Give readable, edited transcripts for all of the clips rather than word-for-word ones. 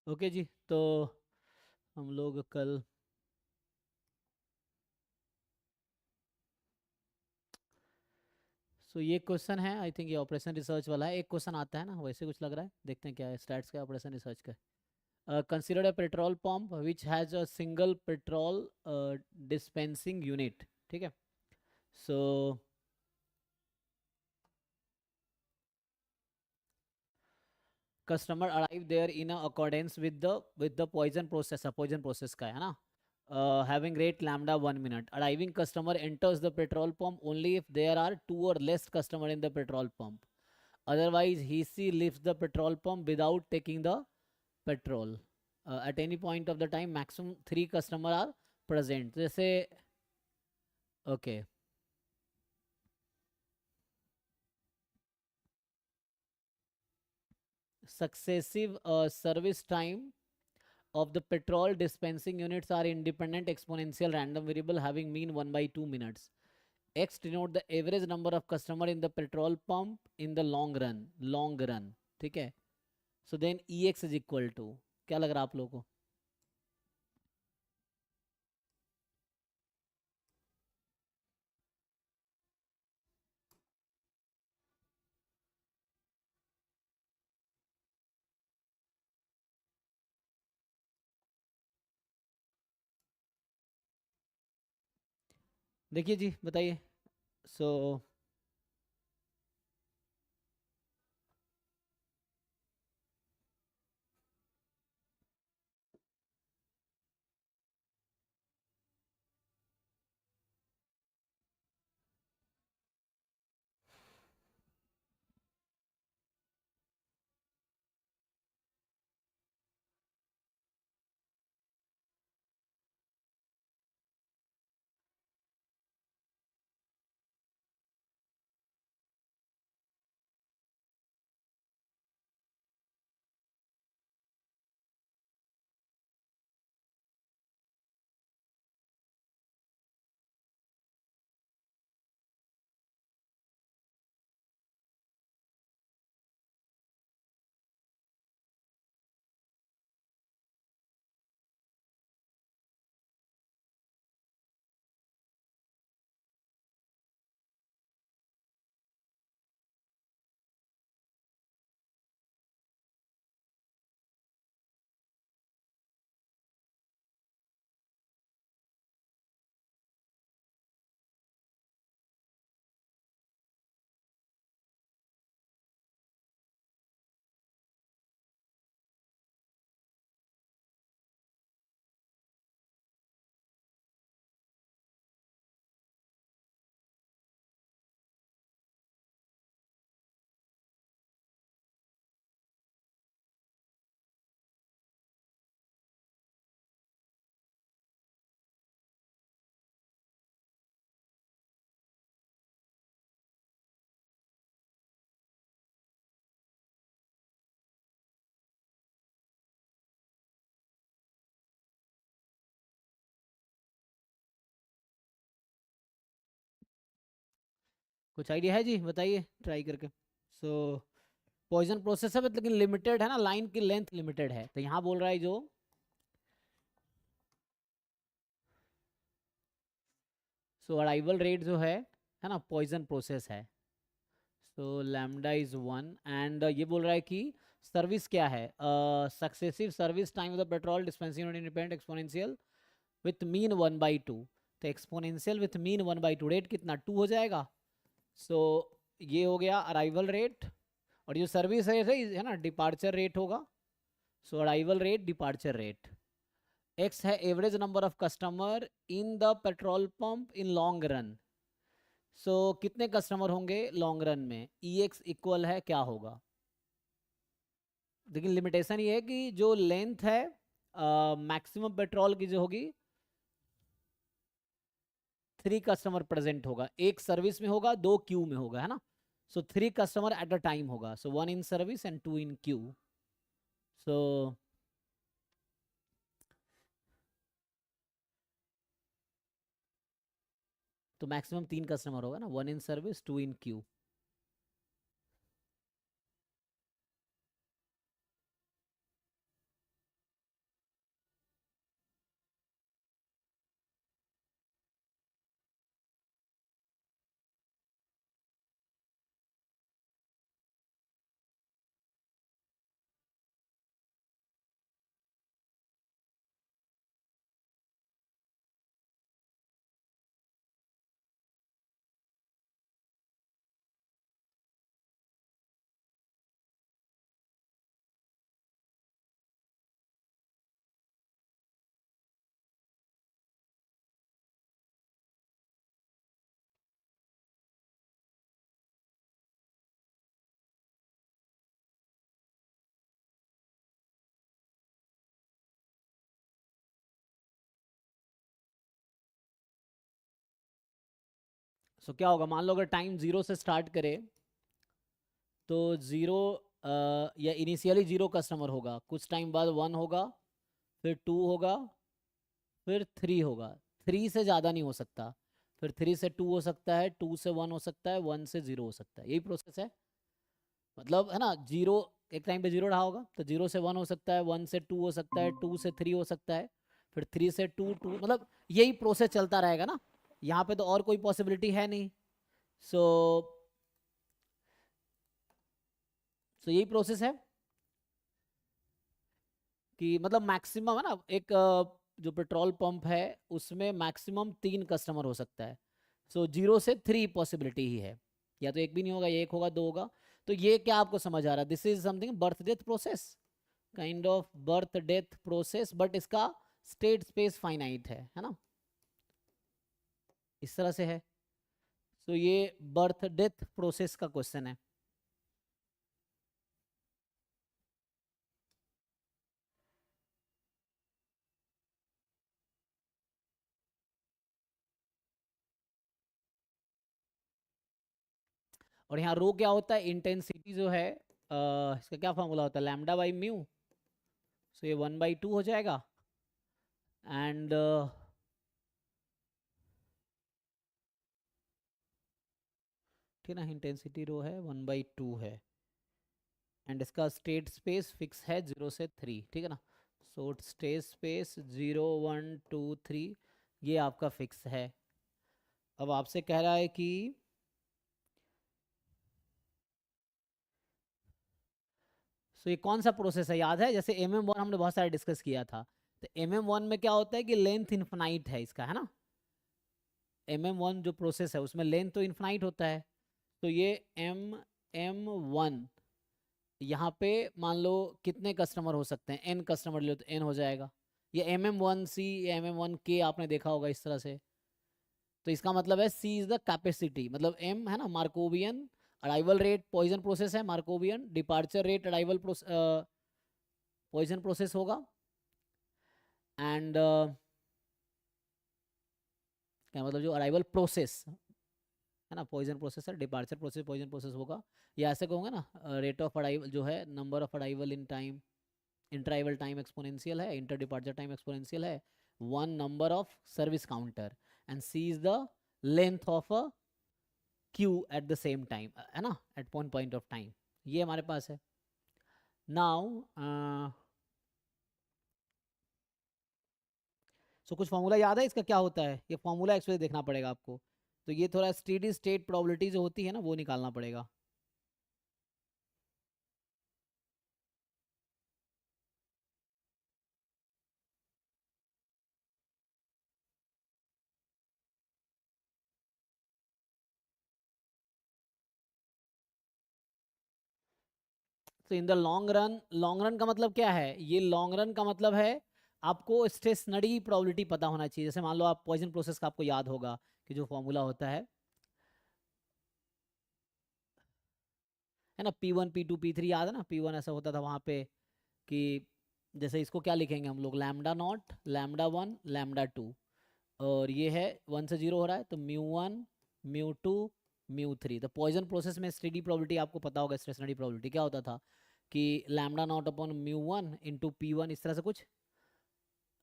Okay जी। तो हम लोग कल ये क्वेश्चन है, आई थिंक ये ऑपरेशन रिसर्च वाला है। एक क्वेश्चन आता है ना वैसे कुछ लग रहा है, देखते हैं क्या है स्टैट्स का ऑपरेशन रिसर्च का। Consider a petrol pump which has a single petrol dispensing unit. ठीक है। So customer arrive there in accordance with the Poisson process का है ना। Having rate lambda 1 minute, arriving customer enters the petrol pump only if there are two or less customer in the petrol pump, otherwise he leaves the petrol pump without taking the petrol. At any point of the time maximum 3 customer are present, जैसे okay. Successive service time of the petrol dispensing units are independent exponential random variable having mean 1 by 2 minutes. X denote the average number of customer in the petrol pump in the long run। ठीक है। So then E X is equal to, क्या लग रहा है आप लोगों को? देखिए जी बताइए। सो कुछ आइडिया है जी, बताइए ट्राई करके। सो पॉइजन प्रोसेस है बट लेकिन लिमिटेड है ना, लाइन की लेंथ लिमिटेड है, तो यहाँ बोल रहा है जो अराइवल रेट जो है ना, पॉइजन प्रोसेस है। सो लैम्डा इज 1 एंड ये बोल रहा है कि सर्विस क्या है, successive service time of the petrol dispensing unit independent exponential with mean 1/2। तो एक्सपोनेंशियल विथ मीन 1/2 रेट कितना 2 हो जाएगा। सो ये हो गया अराइवल रेट, और जो सर्विस है ना डिपार्चर रेट होगा। So arrival rate departure rate. X है average number of customer in the petrol pump in long run. So कितने कस्टमर होंगे लॉन्ग रन में, ई एक्स इक्वल है क्या होगा। लेकिन लिमिटेशन ये है कि जो लेंथ है मैक्सिमम पेट्रोल की जो होगी 3 कस्टमर प्रेजेंट होगा, एक सर्विस में होगा 2 क्यू में होगा, है ना। So 3 customer at a time होगा, so 1 in service and 2 in queue. So तो मैक्सिमम 3 कस्टमर होगा ना, 1 इन सर्विस 2 इन क्यू। सो क्या होगा, मान लो अगर टाइम 0 से स्टार्ट करे तो 0 या इनिशियली 0 कस्टमर होगा, कुछ टाइम बाद 1 होगा, फिर 2 होगा, फिर 3 होगा। 3 से ज़्यादा नहीं हो सकता, फिर 3 से 2 हो सकता है, 2 से 1 हो सकता है, 1 से 0 हो सकता है। यही प्रोसेस है, मतलब है ना। जीरो एक टाइम पे 0 रहा होगा तो 0 से 1 हो सकता है, 1 से 2 हो सकता है, 2 से 3 हो सकता है, फिर 3 से 2, 2, मतलब यही प्रोसेस चलता रहेगा ना। यहाँ पे तो और कोई पॉसिबिलिटी है नहीं। सो यही प्रोसेस है कि मतलब मैक्सिमम है ना, एक जो पेट्रोल पंप है उसमें मैक्सिमम 3 कस्टमर हो सकता है। सो 0 से 3 पॉसिबिलिटी ही है, या तो एक भी नहीं होगा, या एक होगा, 2 होगा। तो ये क्या आपको समझ आ रहा है, this is something birth death process, kind of birth death process, but इसका स्टेट स्पेस फाइनाइट है ना, इस तरह से है। तो ये बर्थ डेथ प्रोसेस का क्वेश्चन है। और यहाँ रो क्या होता है, इंटेंसिटी जो है, इसका क्या फॉर्मूला होता है, लैम्डा बाई म्यू। सो ये 1/2 हो जाएगा, एंड ठीक है ना, इंटेंसिटी रो है 1/2 है, एंड इसका स्टेट स्पेस फिक्स है 0 से 3, ठीक है ना। सो स्टेट स्पेस 0, 1, 2, 3 ये आपका फिक्स है। अब आपसे कह रहा है कि सो ये कौन सा प्रोसेस है, याद है जैसे MM1 हमने बहुत सारे डिस्कस किया था। तो MM1 में क्या होता है कि लेंथ इन्फिनाइट है इसका, है ना। MM1 जो प्रोसेस है उसमें लेंथ तो इन्फिनाइट होता है। तो ये MM1 यहाँ पे मान लो कितने कस्टमर हो सकते हैं, n कस्टमर ले लो तो n हो जाएगा। ये MM1C या MM1K आपने देखा होगा इस तरह से। तो इसका मतलब है C इज द कैपेसिटी, मतलब M है ना Markovian, arrival rate Poisson process है Markovian, departure rate arrival Poisson process होगा, एंड क्या मतलब जो अराइवल प्रोसेस है ना पॉइजन प्रोसेस है, डिपार्चर प्रोसेस पॉइजन प्रोसेस होगा। या ऐसे कहूँगा ना, रेट ऑफ अराइवल जो है number of arrival in time, interarrival time exponential है, इंटर डिपार्चर टाइम एक्सपोनेंशियल है, one number of service counter, and C is the length of a queue at the same time, है ना, eight point of time. ये हमारे पास है। Now so कुछ formula याद है इसका क्या होता है, ये फॉर्मूला एक्चुअली देखना पड़ेगा आपको। तो ये थोड़ा स्टेडी स्टेट प्रोबेबिलिटी जो होती है ना वो निकालना पड़ेगा। तो इन द लॉन्ग रन का मतलब क्या है, ये लॉन्ग रन का मतलब है आपको स्टेशनरी प्रोबेबिलिटी पता होना चाहिए। जैसे मान लो आप पॉइजन प्रोसेस का आपको याद होगा कि जो फॉर्मूला होता है ना, P1 P2 P3 याद है ना। P1 ऐसा होता था वहाँ पे कि जैसे इसको क्या लिखेंगे हम लोग, λ0, λ1, λ2, और ये है 1 से 0 हो रहा है तो μ1, μ2, μ3। तो पॉइजन प्रोसेस में स्टेडी प्रोबेबिलिटी आपको पता होगा, स्टेशनरी प्रोबेबिलिटी क्या होता था कि λ0/μ1 इंटू P1, इस तरह से कुछ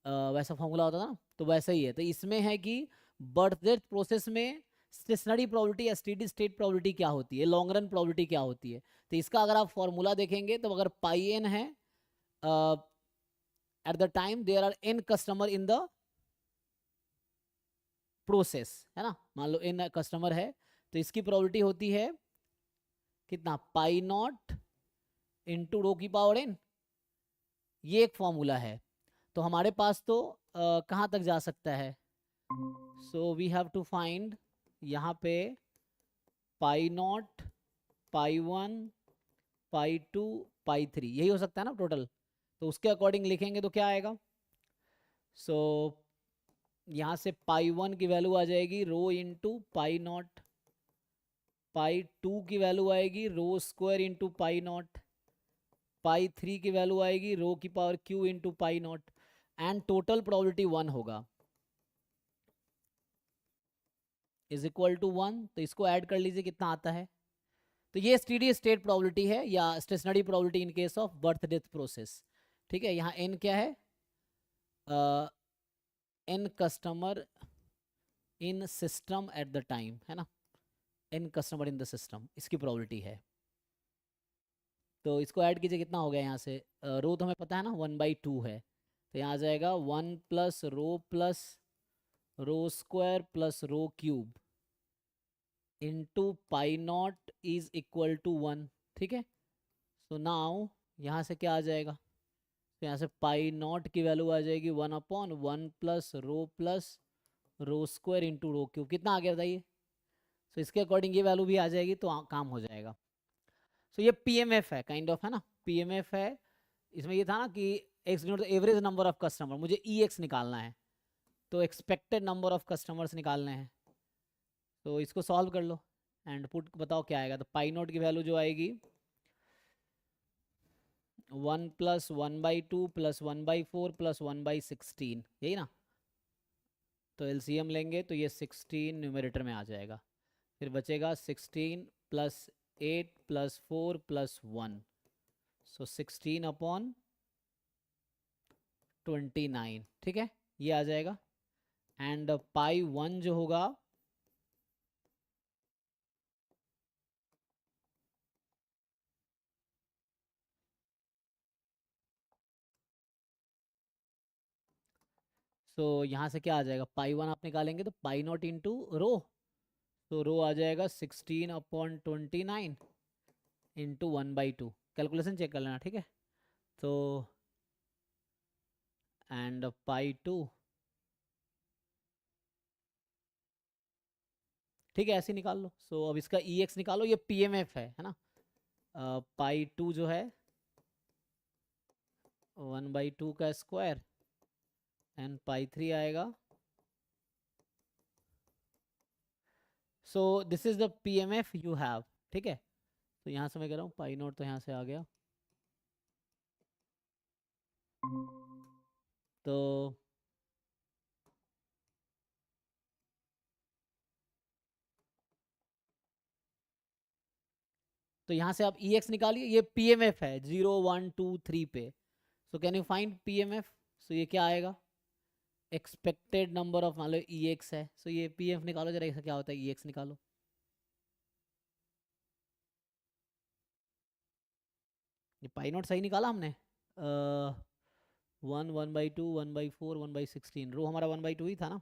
वैसा फॉर्मूला होता था ना। तो वैसा ही है, तो इसमें है कि बर्थ डेथ प्रोसेस में स्टेशनरी प्रोबेबिलिटी या स्टेडी स्टेट प्रोबेबिलिटी क्या होती है, लॉन्ग रन प्रोबेबिलिटी क्या होती है। तो इसका अगर आप फॉर्मूला देखेंगे तो अगर पाई एन है, at the time there are n customer in the process, है ना, मान लो n कस्टमर है, तो इसकी प्रोबेबिलिटी होती है कितना, π0 इंटू रो की पावर n। ये एक फॉर्मूला है। तो हमारे पास तो कहाँ तक जा सकता है, so we have to find यहाँ पे π0, π1, π2, π3, यही हो सकता है ना टोटल। तो उसके अकॉर्डिंग लिखेंगे तो क्या आएगा, सो यहाँ से π1 की वैल्यू आ जाएगी रो इंटू π0, π2 की वैल्यू आएगी रो स्क्वायर इंटू π0, π3 की वैल्यू आएगी रो की power q into π0, and total probability 1 होगा। इज इक्वल टू 1, तो इसको ऐड कर लीजिए कितना आता है। तो ये स्टेडी स्टेट प्रोबेबिलिटी है या stationary probability in case of birth death process. ठीक है, यहाँ n क्या है, n customer in system at the time, है ना, n customer in the system, इसकी प्रोबेबिलिटी है। तो इसको ऐड कीजिए कितना हो गया यहाँ से, रो तो हमें पता है ना 1/2 है, तो यहाँ आ जाएगा 1 plus rho square plus rho cube into pi not is equal to 1। ठीक है, सो नाउ यहाँ से क्या आ जाएगा, तो यहाँ से पाई नॉट की वैल्यू आ जाएगी 1/1 plus rho square into rho cube, कितना आ गया बताइए। तो इसके अकॉर्डिंग ये वैल्यू भी आ जाएगी तो काम हो जाएगा। सो ये पीएमएफ है, काइंड ऑफ, है ना, पीएमएफ है। इसमें ये था ना कि x denote average number of customer, मुझे ई एक्स निकालना है, तो एक्सपेक्टेड नंबर ऑफ कस्टमर्स निकालने हैं। तो इसको सॉल्व कर लो एंड पुट बताओ क्या आएगा। तो पाई नोट की वैल्यू जो आएगी 1 + 1/2 + 1/4 + 1/16, यही ना। तो एलसीएम लेंगे तो ये 16 न्यूमरेटर में आ जाएगा, फिर बचेगा 16 + 8 + 4 + 1, सो 16/29। ठीक है, ये आ जाएगा। एंड पाई 1 जो होगा तो यहाँ से क्या आ जाएगा, पाई 1 आप निकालेंगे तो पाई नॉट इंटू रो, तो रो आ जाएगा 16/29 इंटू 1/2। कैलकुलेशन चेक कर लेना, ठीक है। तो एंड पाई 2, ठीक है, ऐसे निकाल लो। सो अब इसका ई एक्स निकालो, ये पी एम एफ है ना। पाई 2 जो है 1/2 का स्क्वायर एंड पाई 3 आएगा। So this is the P M F you have. ठीक है, तो यहाँ से मैं कह रहा हूँ पाई नोट तो यहाँ से आ गया। तो यहाँ से आप ई एक्स निकालिए, ये पी एम एफ है 0 1 2 3 पे। So can you find P M F. So ये क्या आएगा, एक्सपेक्टेड नंबर ऑफ, मान लो ई एक्स है, सो ये पी एफ निकालो जरा, क्या होता है ई एक्स निकालो। ये पाई नोट सही निकाला हमने, 1 1/2 1/4 1/16, रो हमारा 1/2 ही था ना।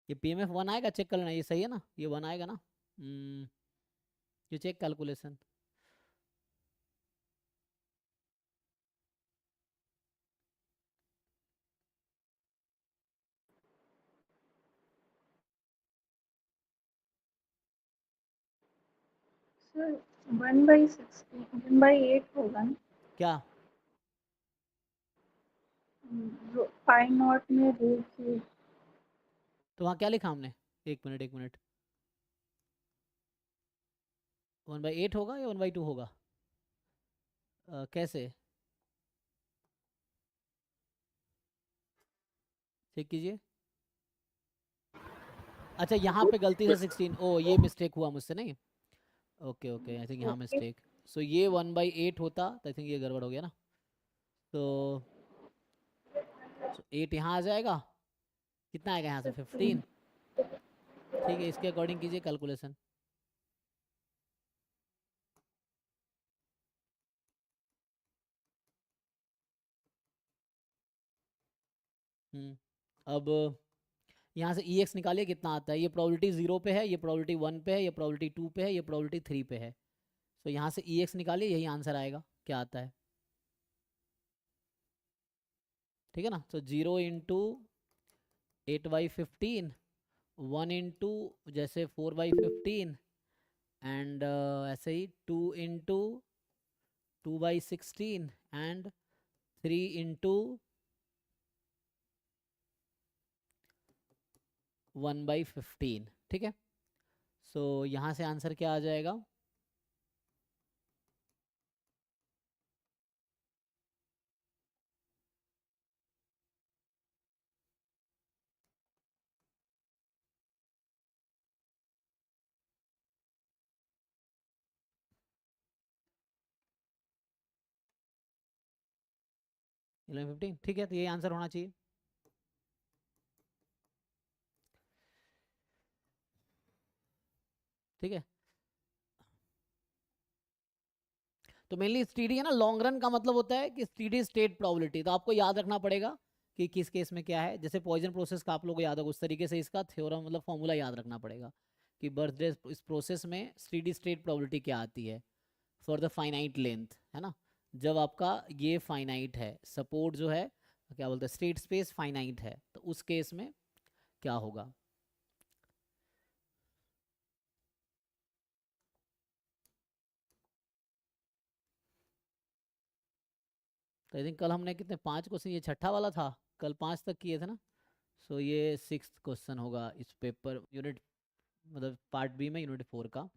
ये पी एम एफ 1 आएगा, चेक कर लेना, ये सही है ना, ये 1 आएगा ना। ये चेक कैलकुलेशन। सर 1/16 1/8 होगा ना। क्या पाई नॉट में रो क्यूब। तो वहाँ क्या लिखा हमने, एक मिनट एक मिनट, 1/8 होगा या 1/2 होगा, कैसे चेक कीजिए। अच्छा यहाँ पे गलती से 16, ओ ये मिस्टेक हुआ मुझसे, नहीं, ओके ओके, आई थिंक यहाँ ओके मिस्टेक। सो ये 1/8 होता तो आई थिंक ये गड़बड़ हो गया ना। तो 8 यहाँ आ जाएगा, कितना आएगा यहाँ से 15। ठीक है, इसके अकॉर्डिंग कीजिए कैलकुलेशन। अब यहाँ से ई एक्स निकालिए कितना आता है। ये प्रोबेबिलिटी 0 पे है, ये प्रोबेबिलिटी 1 पे है, ये प्रोबेबिलिटी 2 पे है, ये प्रोबेबिलिटी 3 पे है। तो यहाँ से ई एक्स निकालिए, यही आंसर आएगा, क्या आता है। ठीक है ना, तो 0 इंटू 8/15, 1 इंटू जैसे 4/15, एंड ऐसे ही 2 इंटू 2/16 एंड 3 इंटू 1/15, ठीक है। सो यहाँ से आंसर क्या आ जाएगा? इलेवन 15, ठीक है, तो ये आंसर होना चाहिए। ठीक है, तो मेनली स्टीडी है ना, लॉन्ग रन का मतलब होता है कि स्टीडी स्टेट प्रोबेबिलिटी, तो आपको याद रखना पड़ेगा कि किस केस में क्या है। जैसे पॉइजन प्रोसेस का आप लोगों को याद होगा, उस तरीके से इसका थ्योरम मतलब फॉर्मूला याद रखना पड़ेगा कि बर्थडे इस प्रोसेस में स्टीडी स्टेट प्रोबेबिलिटी क्या आती है फॉर द फाइनाइट लेंथ, है ना। जब आपका ये फाइनाइट है, सपोर्ट जो है क्या बोलते हैं, स्टेट स्पेस फाइनाइट है, तो उस केस में क्या होगा? तो आई थिंक कल हमने कितने 5 क्वेश्चन, ये छठा वाला था, कल 5 तक किए थे ना। सो ये 6th क्वेश्चन होगा इस पेपर यूनिट मतलब पार्ट बी में, यूनिट 4 का।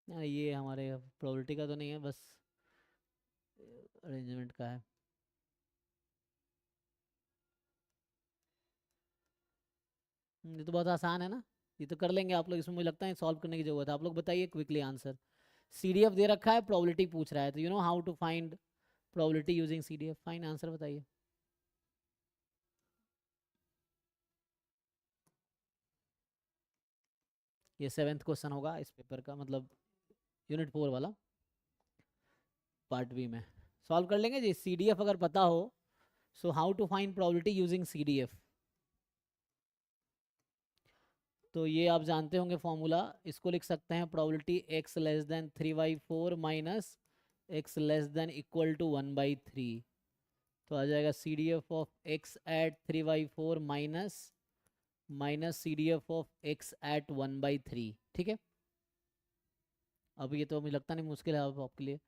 ये हमारे प्रोबेबिलिटी का तो नहीं है, बस अरेंजमेंट का है। ये तो बहुत आसान है ना, ये तो कर लेंगे आप लोग, इसमें मुझे लगता है सॉल्व करने की जरूरत है। आप लोग बताइए क्विकली आंसर। सीडीएफ दे रखा है, प्रोबेबिलिटी पूछ रहा है, तो you know how to find probability using CDF. Fine, answer बताइए। ये 7th क्वेश्चन होगा इस पेपर का, मतलब यूनिट 4 वाला, पार्ट बी में। सॉल्व कर लेंगे जी, सीडीएफ अगर पता हो। So how to find probability using CDF, तो ये आप जानते होंगे फॉर्मूला। इसको लिख सकते हैं probability x less than 3/4 minus x less than equal to 1/3। तो आ जाएगा C D F of x at 3/4 minus C D F of x at 1/3, ठीक है। अब ये तो मुझे लगता नहीं मुश्किल है अब आपके लिए।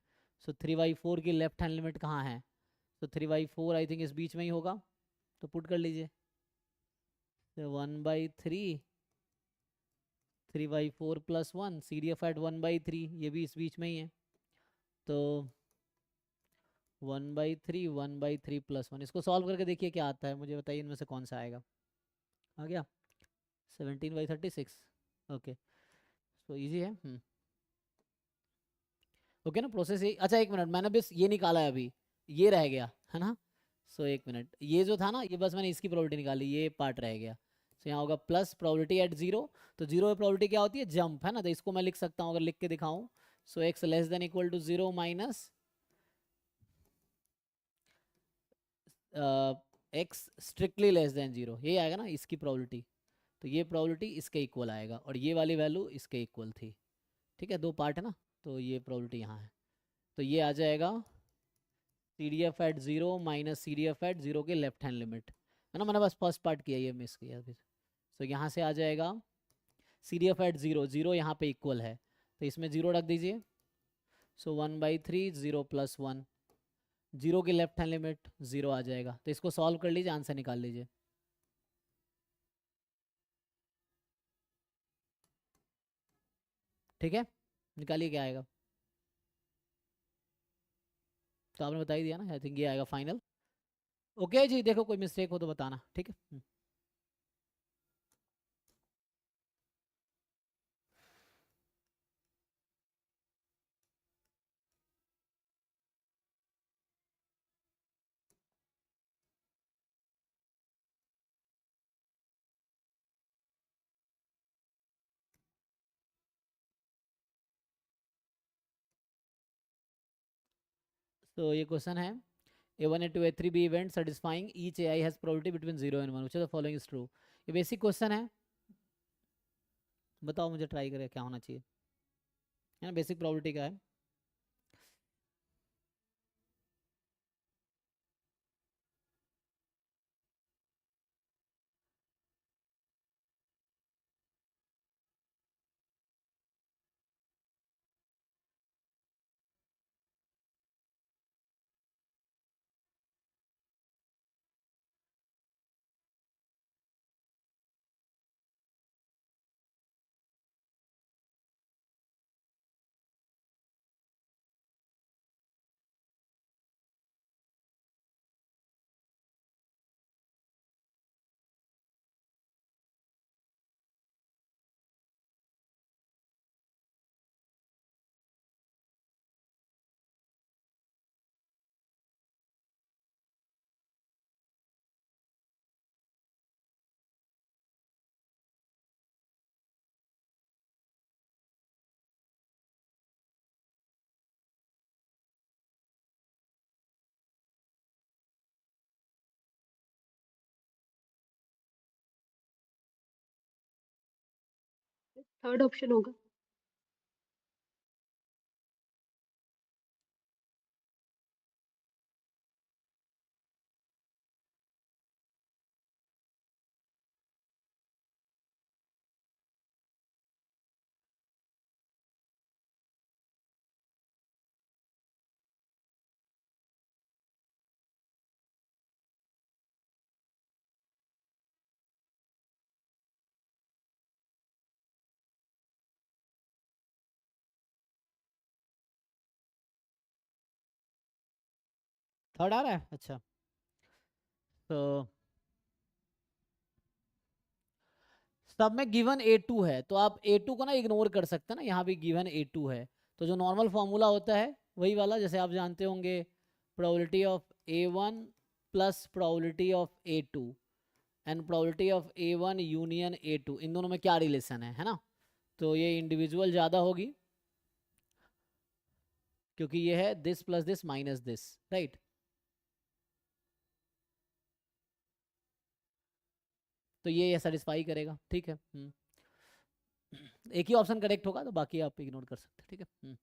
सो 3/4 की लेफ्ट हैंड लिमिट कहाँ है? तो 3/4 आई थिंक इस बीच में ही होगा, तो पुट कर लीजिए। तो 1/3, 3/4 plus 1, C D F at 1/3, ये भी इस बीच में ही है। तो 1/3 प्लस 1, इसको सॉल्व करके देखिए क्या आता है, मुझे बताइए इनमें से कौन सा आएगा। आ गया 17/36। ओके, सो इजी है। ओके ना, प्रोसेस ये। अच्छा एक मिनट, मैंने बस ये निकाला है अभी, ये रह गया है ना। सो एक मिनट, ये जो था ना, ये बस मैंने इसकी प्रोबेबिलिटी निकाली, ये पार्ट रह गया। सो यहाँ होगा प्लस प्रोबेबिलिटी एट जीरो। तो जीरो में प्रोबेबिलिटी क्या होती है? जंप, है ना। तो इसको मैं लिख सकता हूँ, अगर लिख के दिखाऊँ। So X less than equal to zero minus X strictly less than zero, यही आएगा ना इसकी प्रोबेबिलिटी। तो ये प्रोबेबिलिटी इसके इक्वल आएगा, और ये वाली वैल्यू इसके इक्वल थी। ठीक है, दो पार्ट है ना, तो ये प्रोबेबिलिटी यहाँ है। तो ये आ जाएगा C D F at zero minus C D F at zero के लेफ्ट हैंड लिमिट, है ना। मैंने बस फर्स्ट पार्ट किया, ये मिस किया फिर। तो यहाँ से आ जाएगा C D F at zero, zero यहाँ पे इक्वल है, तो इसमें जीरो रख दीजिए। सो 1/3 जीरो प्लस 1, जीरो की लेफ्ट हैंड लिमिट जीरो आ जाएगा। तो इसको सॉल्व कर लीजिए, आंसर निकाल लीजिए। ठीक है, निकालिए क्या आएगा। तो आपने बता ही दिया ना, आई थिंक ये आएगा फाइनल। ओके जी, देखो कोई मिस्टेक हो तो बताना, ठीक है। तो ये क्वेश्चन है, A1 A2 A3 B event satisfying each AI has probability between 0 and 1 which of the following is true। ये बेसिक क्वेश्चन है, बताओ मुझे, ट्राई करें क्या होना चाहिए, है ना। बेसिक प्रोबेबिलिटी का है। थर्ड ऑप्शन होगा। थर्ड आ रहा है, अच्छा। तो सब में गिवन A2 है, तो आप A2 को ना इग्नोर कर सकते हैं ना, यहाँ भी गिवन A2 है। तो जो नॉर्मल फॉर्मूला होता है वही वाला, जैसे आप जानते होंगे, probability of A1 plus probability of A2 and probability of A1 union A2, इन दोनों में क्या रिलेशन है ना। तो ये इंडिविजुअल ज़्यादा होगी, क्योंकि ये है this plus this minus this, right. तो ये सेटिस्फाई करेगा, ठीक है। एक ही ऑप्शन करेक्ट होगा, तो बाकी आप इग्नोर कर सकते हैं, ठीक है।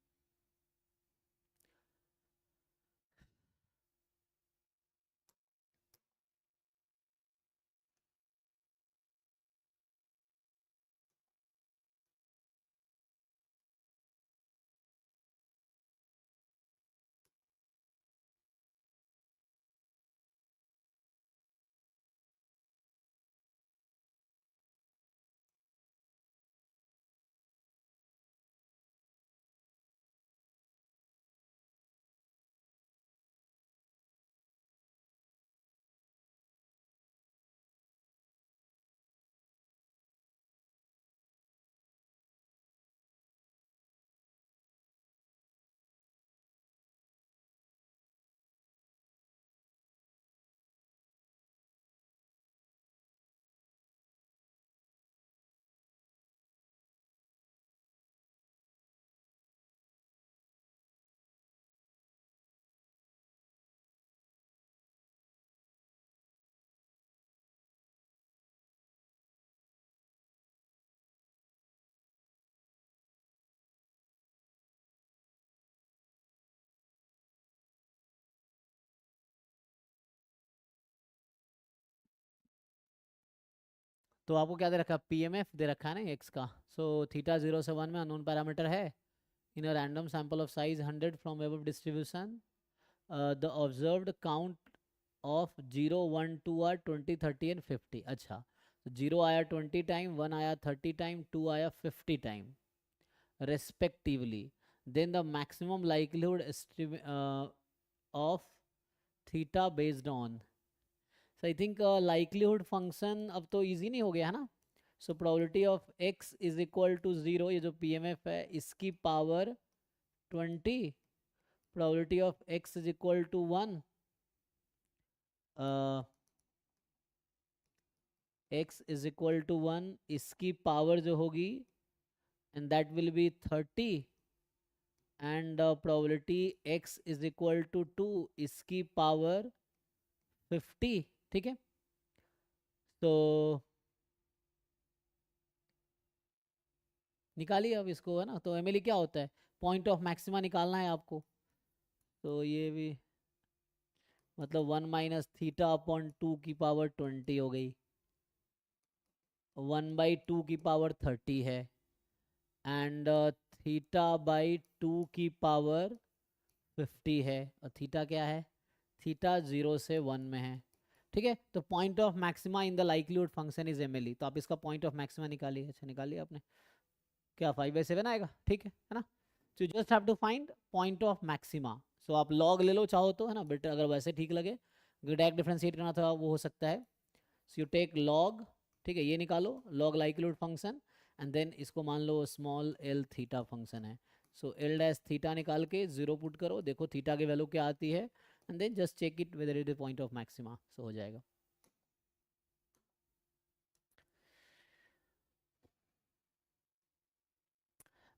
तो आपको क्या दे रखा है, PMF दे रखा है ना एक्स का। सो थीटा 0 से 1 में अननोन पैरामीटर है। In a random sample of size 100 from above distribution, the observed count of 0 1 2 are 20 30 and 50। अच्छा, तो 0 आया 20 टाइम, 1 आया 30 टाइम, 2 आया 50 time respectively. Then the maximum likelihood of theta based on, so I think likelihood function अब तो easy नहीं हो गया है ना। So probability of x is equal to 0, ये जो PMF है इसकी power 20, probability of x is equal to 1, x is equal to 1 इसकी पावर जो होगी and that will be 30, and probability x is equal to 2 इसकी पावर 50, ठीक है। तो निकालिए अब इसको, है ना। तो एमएलई क्या होता है, पॉइंट ऑफ मैक्सिमा निकालना है आपको। तो ये भी मतलब 1 माइनस थीटा अपॉन 2 की पावर 20 हो गई, 1/2 की पावर 30 है, एंड थीटा बाई 2 की पावर 50 है। और थीटा क्या है, थीटा 0 से 1 में है, ठीक है। तो point of maxima in the likelihood function is MLE. तो आप इसका पॉइंट ऑफ मैक्सिमा निकालिए। अच्छा, निकालिए आपने, क्या 5/7 आएगा, ठीक है ना। So you just have to find point of maxima. So आप लॉग ले लो चाहो तो, है ना, बट अगर वैसे ठीक लगे, डायरेक्ट डिफरेंशिएट करना था वो हो सकता है। सो यू टेक लॉग, ठीक है, ये निकालो log likelihood function, and then इसको मान लो स्मॉल एल थीटा फंक्शन है। सो एल डैश थीटा निकाल के 0 पुट करो, देखो थीटा की वैल्यू क्या आती है, and then just check it whether it is point of maxima. So हो जाएगा।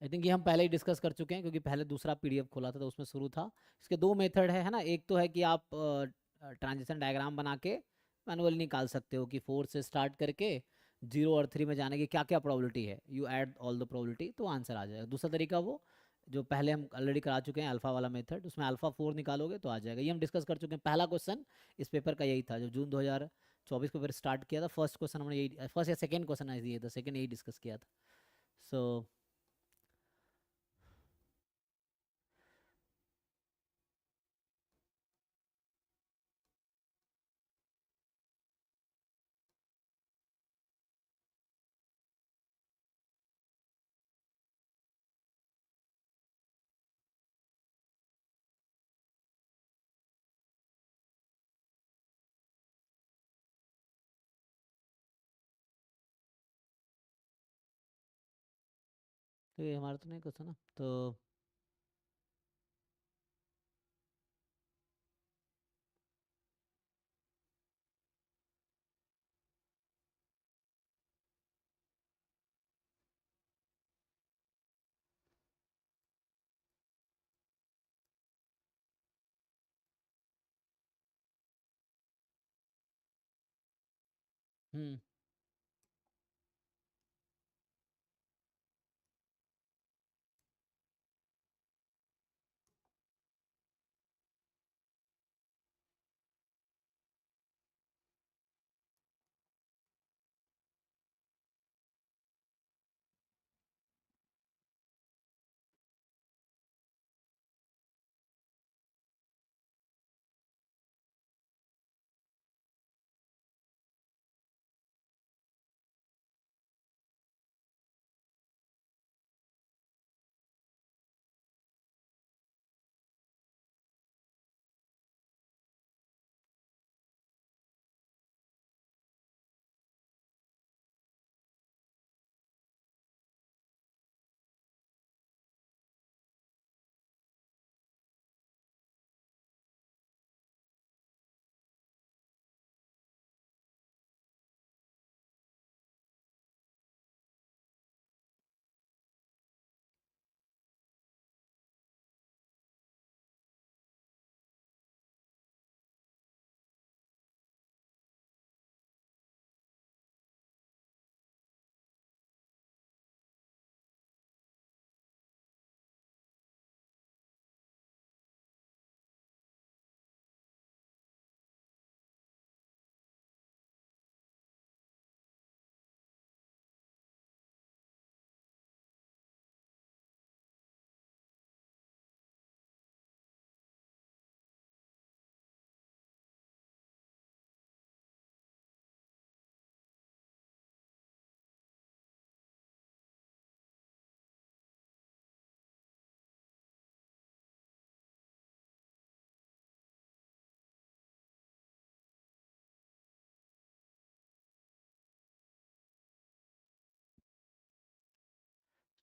आई थिंक ये हम पहले ही डिस्कस कर चुके हैं, क्योंकि पहले दूसरा PDF खोला था तो उसमें शुरू था। इसके दो मेथड है ना। एक तो है कि आप ट्रांजिशन डायग्राम बना के मैनुअली निकाल सकते हो, कि 4 से स्टार्ट करके जीरो और थ्री में जाने की क्या क्या प्रोबेबिलिटी है, you add all the probability तो आंसर आ जाएगा। दूसरा तरीका वो जो पहले हम ऑलरेडी करा चुके हैं, अल्फा वाला मेथड, उसमें अल्फा 4 निकालोगे तो आ जाएगा। ये हम डिस्कस कर चुके हैं, पहला क्वेश्चन इस पेपर का यही था, जो जून 2024 को पेपर स्टार्ट किया था। फर्स्ट क्वेश्चन हमने यही, फर्स्ट या सेकेंड क्वेश्चन ये था, सेकेंड यही डिस्कस किया था। सो तो ये हमारा तो नहीं क्वेश्चन ना, तो हम्म।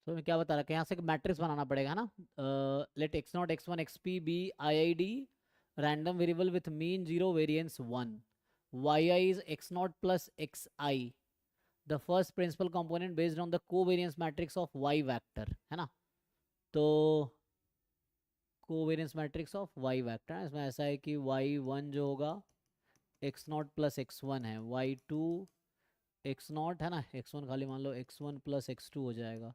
तो मैं क्या बता रहा था, यहाँ से एक मैट्रिक्स बनाना पड़ेगा ना। Let X not X one X P be I I D random variable with mean zero variance one, Y I is X not plus x I, the first principal component based on the covariance matrix of Y vector, है ना। तो covariance matrix of Y vector, इसमें ऐसा है कि Y one जो होगा X not plus X one है, वाई टू एक्स नॉट है ना, एक्स वन खाली मान लो, x one plus x two हो जाएगा,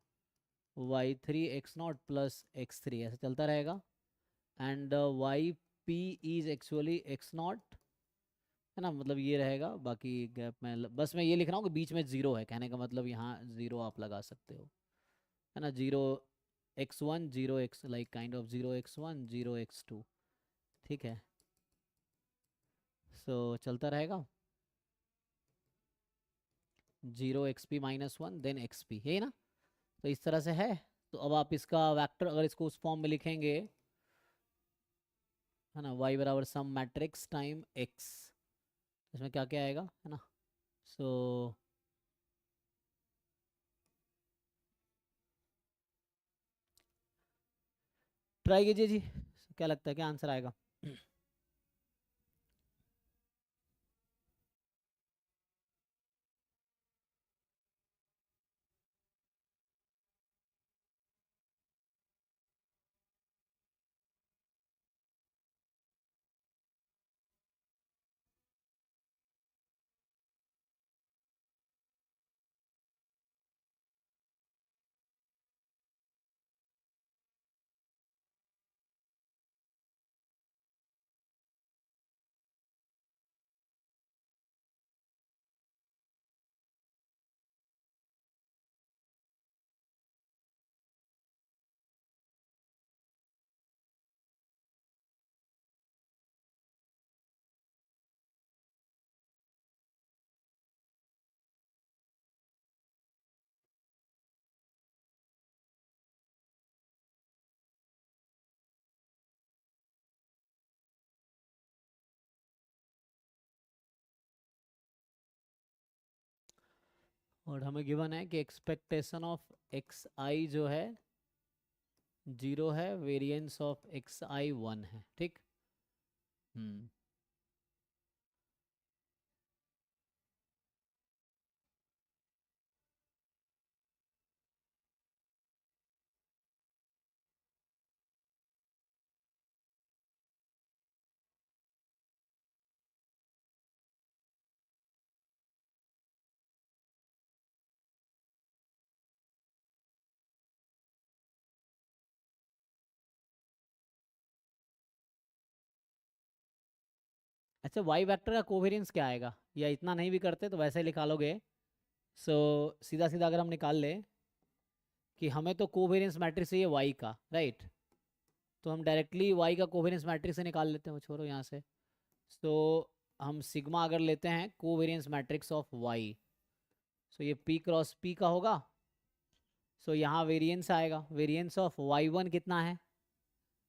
y three x not plus x three, ऐसे चलता रहेगा। And y p is actually x not, है ना, मतलब ये रहेगा। बाकी गैप में बस मैं ये लिख रहा हूँ कि बीच में जीरो है, कहने का मतलब यहाँ जीरो आप लगा सकते हो, है ना। Zero X one zero X, like kind of zero X one zero X two, ठीक है। सो चलता रहेगा, zero X P minus one then X P, यही ना। तो इस तरह से है। तो अब आप इसका वेक्टर अगर इसको उस फॉर्म में लिखेंगे, है ना, y बराबर सम मैट्रिक्स टाइम x, इसमें क्या क्या आएगा, है ना। सो ट्राई कीजिए जी, क्या लगता है क्या आंसर आएगा। और हमें गिवन है कि एक्सपेक्टेशन ऑफ एक्स आई जो है 0 है, वेरिएंस ऑफ एक्स आई 1 है, ठीक। हम्म। अच्छा, वाई वेक्टर का कोवेरिएंस क्या आएगा, या इतना नहीं भी करते तो वैसे ही निकालोगे। सो सीधा सीधा अगर हम निकाल लें कि हमें तो कोवेरिएंस मैट्रिक्स चाहिए वाई का, राइट, तो हम डायरेक्टली वाई का कोवेरिएंस मैट्रिक्स से निकाल लेते हैं, वो छोड़ो यहाँ से। सो हम सिग्मा अगर लेते हैं कोवेरिएंस मैट्रिक्स ऑफ वाई, सो ये पी क्रॉस पी का होगा। सो यहाँ वेरिएंस आएगा, वेरिएंस ऑफ वाई 1 कितना है,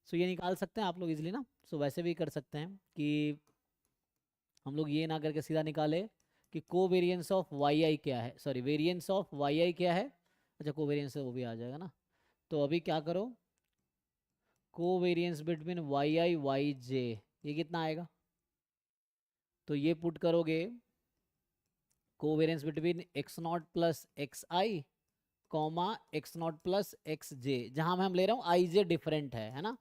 सो ये निकाल सकते हैं आप लोग इजीली ना। सो वैसे भी कर सकते हैं कि हम लोग ये ना करके सीधा निकाले कि कोवेरिएंस ऑफ वाई आई क्या है, सॉरी वेरिएंस ऑफ वाई आई क्या है। अच्छा, कोवेरिएंस वो भी आ जाएगा ना। तो अभी क्या करो, covariance between y i y j, ये कितना आएगा, तो ये पुट करोगे covariance between x not plus x i comma x not plus x j, जहाँ मैं हम ले रहा हूँ आई जे डिफरेंट है ना,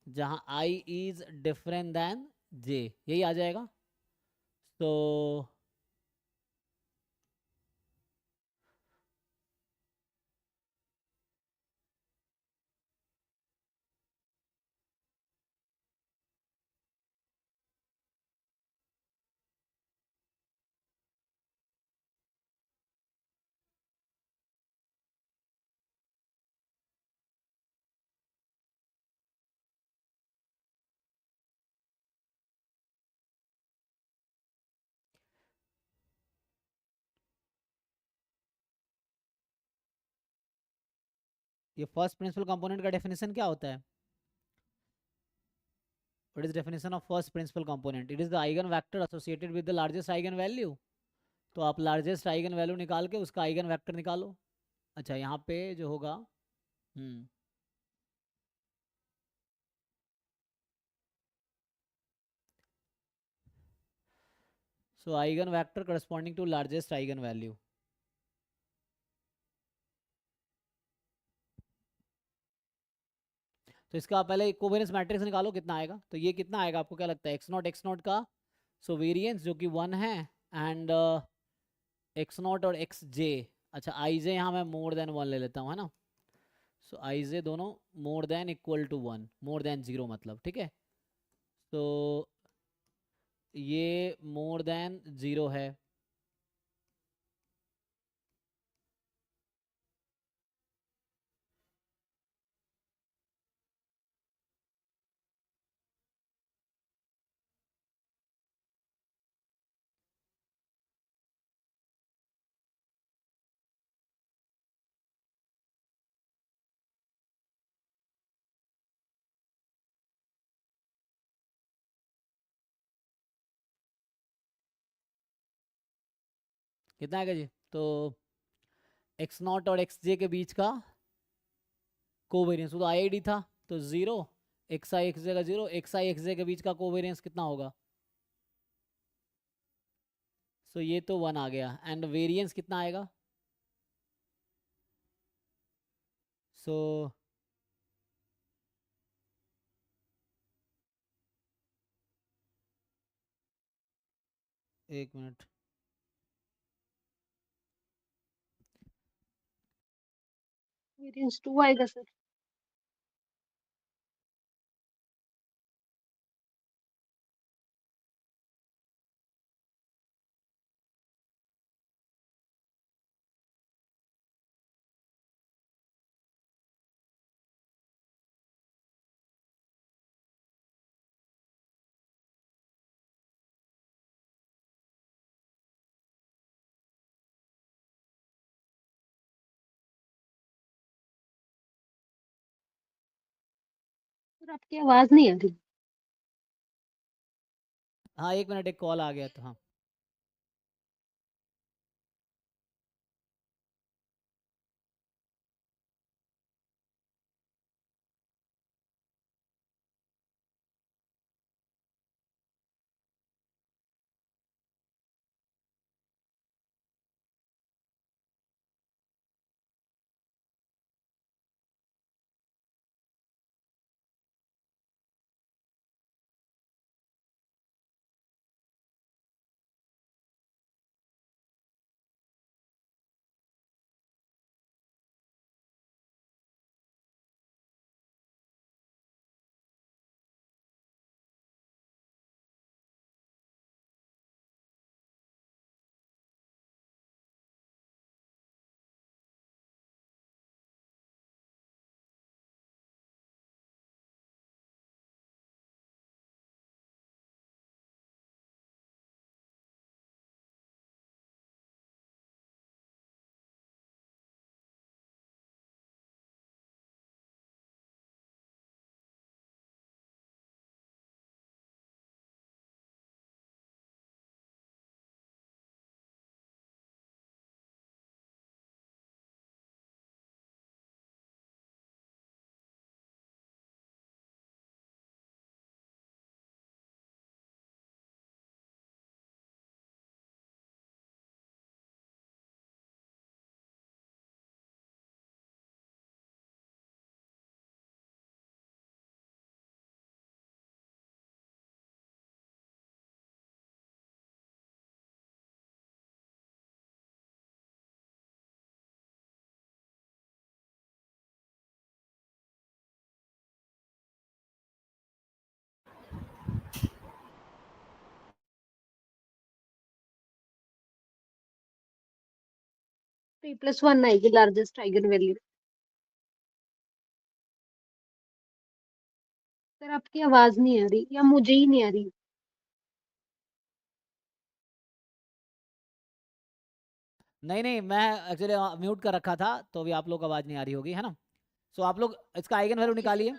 जहाँ आई इज डिफरेंट देन जे, यही आ जाएगा। तो ये फर्स्ट प्रिंसिपल कंपोनेंट का डेफिनेशन क्या होता है, what is definition of first principal component, it is the eigen vector associated with the largest eigen value. तो आप लार्जेस्ट आइगन वैल्यू निकाल के उसका आइगन वेक्टर निकालो। अच्छा, यहाँ पे जो होगा, hmm, so eigen vector corresponding to largest eigen value. तो इसका आप पहले कोवेरिएंस मैट्रिक्स निकालो कितना आएगा, तो ये कितना आएगा आपको क्या लगता है, एक्स नॉट का सो वेरिएंस जो कि 1 है, एंड एक्स नॉट और एक्स जे। अच्छा, आई जे यहाँ मैं मोर देन 1 ले लेता हूँ, है ना। सो आई जे दोनों more than equal to 1, more than 0 मतलब, ठीक है। तो ये मोर देन 0 है, कितना आएगा जी, तो एक्स नॉट और एक्स जे के बीच का कोवेरिएंस, वो तो आई डी था, तो 0, एक्स आई एक्स जे का 0, एक्स आई एक्स जे के बीच का कोवेरिएंस कितना होगा, सो ये तो 1 आ गया, एंड वेरिएंस कितना आएगा, सो एक मिनट, वेरिएंस 2 आएगा सर। सर आपकी आवाज नहीं आ रही। हाँ एक मिनट, एक कॉल आ गया था, हाँ। p+1 आएगी लार्जेस्ट आइगन वैल्यू। सर आपकी आवाज नहीं आ रही या मुझे ही नहीं आ रही। नहीं नहीं, मैं एक्चुअली म्यूट कर रखा था, तो अभी आप लोग को आवाज नहीं आ रही होगी, है ना। सो आप लोग इसका आइगन वैल्यू निकालिए।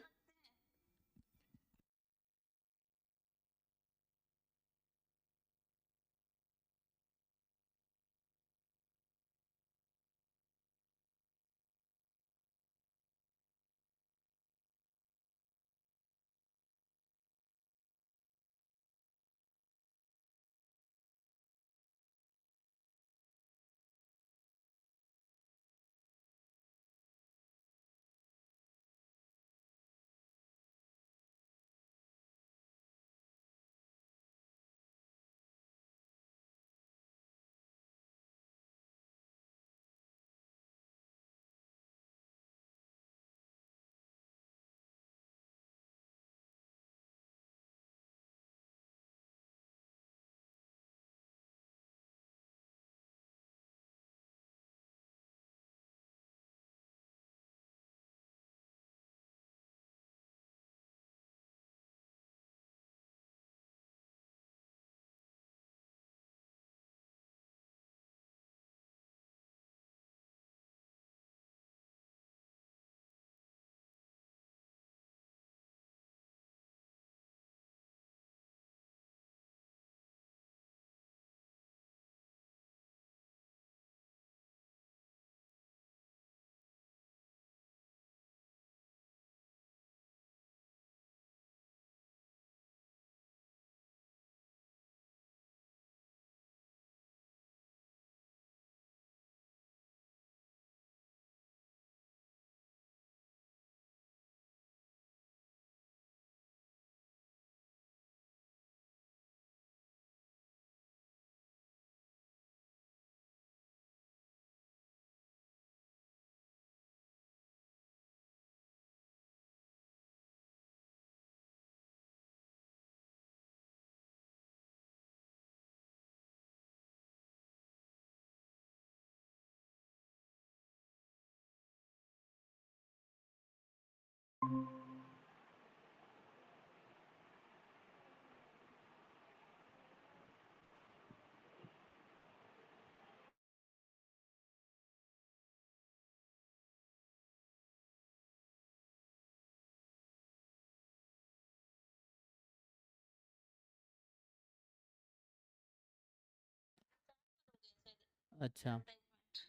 अच्छा,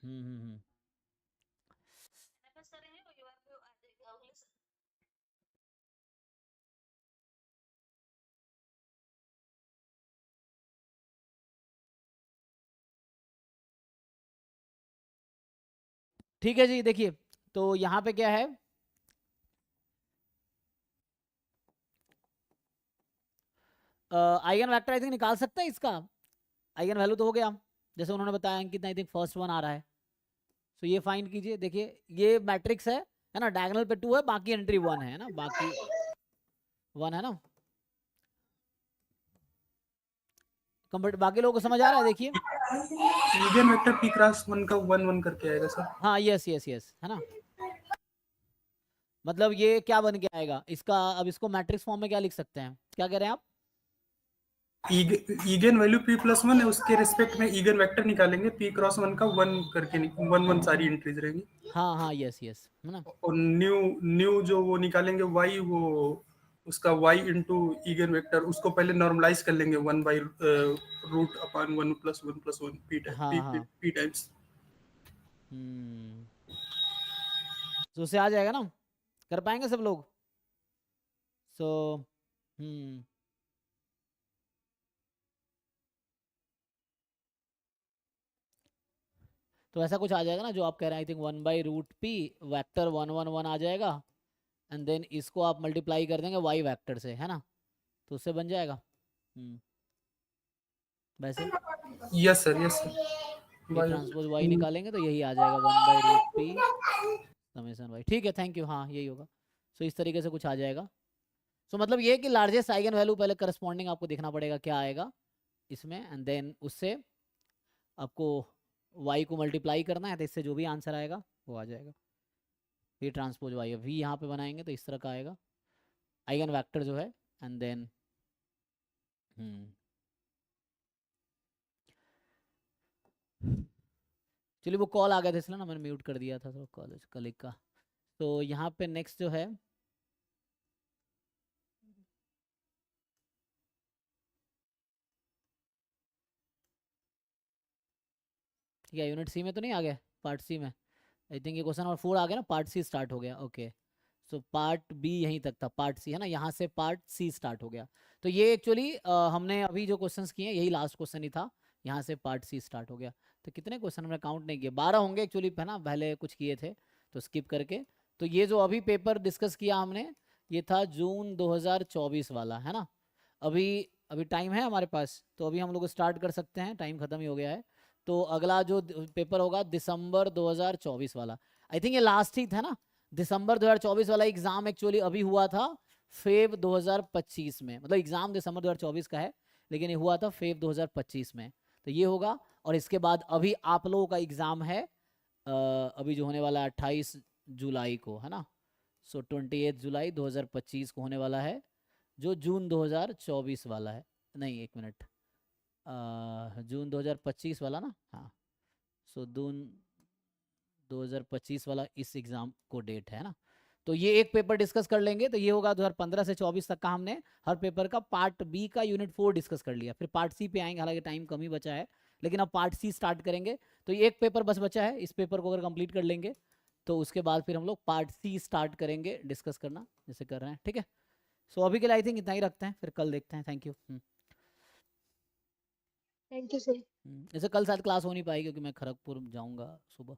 हम्म। ठीक है जी, देखिए तो यहाँ पे क्या है, आइगन वेक्टर आई थिंक निकाल सकते हैं इसका। आइगन वैल्यू तो हो गया, जैसे उन्होंने बताया अंकित, आई थिंक फर्स्ट वन आ रहा है। तो ये फाइंड कीजिए, देखिए ये मैट्रिक्स है ना, डायगोनल पे 2 है, बाकी एंट्री 1 है ना, बाकी 1 है ना। कंप्लीट, बाकी लोगों को समझ आ रहा है, देखिए। इगन वेक्टर p क्रॉस 1 का 1 1 करके आएगा सर। हाँ, यस यस यस, है ना। मतलब ये क्या बन के आएगा इसका, अब इसको मैट्रिक्स फॉर्म में क्या लिख सकते हैं, क्या कह रहे हैं आप। इगन वैल्यू p+1 है, उसके रिस्पेक्ट में इगन वेक्टर निकालेंगे, p क्रॉस 1 का 1 करके 1 1 सारी एंट्रीज रहेंगी। हाँ हाँ, यस यस, है ना। और न्यू न्यू जो वो निकालेंगे y, वो उसका y इंटू इगन वेक्टर, उसको पहले नॉर्मलाइज कर लेंगे 1 बाई रूट अपॉन 1 + 1 + 1 हाँ हाँ, p टाइम्स। हम्म। तो उससे आ जाएगा ना, कर पाएंगे सब लोग। सो हम्म, तो ऐसा कुछ आ जाएगा ना जो आप कह रहे हैं, आई थिंक 1/√p वेक्टर 1 1 1 आ जाएगा, एंड देन इसको आप मल्टीप्लाई कर देंगे y वेक्टर से, है ना, तो उससे बन जाएगा। वैसे yes sir, yes sir. p transpose y निकालेंगे तो यही आ जाएगा 1/√p समेशन y। ठीक है, थैंक यू, हाँ यही होगा। सो इस तरीके से कुछ आ जाएगा। सो मतलब ये कि लार्जेस्ट आइगन वैल्यू पहले करस्पॉन्डिंग आपको देखना पड़ेगा क्या आएगा इसमें, एंड देन उससे आपको y को मल्टीप्लाई करना है, तो इससे जो भी आंसर आएगा वो आ जाएगा। v ट्रांसपोज y, v यहाँ पे बनाएंगे तो इस तरह का आएगा आइगन वेक्टर जो है, एंड देन चलिए वो कॉल आ गया था इसलिए ना मैंने म्यूट कर दिया था तो कॉलेज कलीग का। तो यहाँ पे नेक्स्ट जो है ठीक है, यूनिट सी में तो नहीं आ गया, पार्ट सी में आई थिंक ये क्वेश्चन नंबर 4 आ गया ना, पार्ट सी स्टार्ट हो गया। ओके सो पार्ट बी यहीं तक था, पार्ट सी है ना, यहाँ से पार्ट सी स्टार्ट हो गया। तो ये एक्चुअली हमने अभी जो क्वेश्चंस किए हैं यही लास्ट क्वेश्चन ही था, यहाँ से पार्ट सी स्टार्ट हो गया। तो कितने क्वेश्चन हमने काउंट नहीं किए, 12 होंगे एक्चुअली है ना, पहले कुछ किए थे तो स्किप करके। तो ये जो अभी पेपर डिस्कस किया हमने ये था जून 2024 वाला है ना। अभी अभी टाइम है हमारे पास, तो अभी हम लोग स्टार्ट कर सकते हैं, टाइम खत्म ही हो गया है। तो अगला जो पेपर होगा दिसंबर 2024 वाला, आई थिंक ये लास्ट ही था ना, दिसंबर 2024 वाला एग्जाम एक्चुअली अभी हुआ था फेब 2025 में, मतलब एग्जाम दिसंबर 2024 का है लेकिन ये हुआ था फेब 2025 में। तो ये होगा, और इसके बाद अभी आप लोगों का एग्जाम है अभी जो होने वाला है 28 जुलाई को है ना। सो 28 जुलाई 2025 को होने वाला है, जो जून 2024 वाला है, नहीं एक मिनट, जून 2025 वाला ना, हाँ। सो जून 2025 वाला इस एग्ज़ाम को डेट है ना। तो ये एक पेपर डिस्कस कर लेंगे, तो ये होगा 2015 से 24 तक का हमने हर पेपर का पार्ट बी का यूनिट 4 डिस्कस कर लिया। फिर पार्ट सी पे आएंगे, हालांकि टाइम कम ही बचा है लेकिन अब पार्ट सी स्टार्ट करेंगे। तो ये एक पेपर बस बचा है, इस पेपर को अगर कंप्लीट कर लेंगे तो उसके बाद फिर हम लोग पार्ट सी स्टार्ट करेंगे डिस्कस करना, जैसे कर रहे हैं, ठीक है। सो अभी के लिए आई थिंक इतना ही रखते हैं, फिर कल देखते हैं। Thank you. Thank you sir. जैसे कल शायद क्लास हो नहीं पाएगी क्योंकि मैं खड़गपुर जाऊंगा सुबह।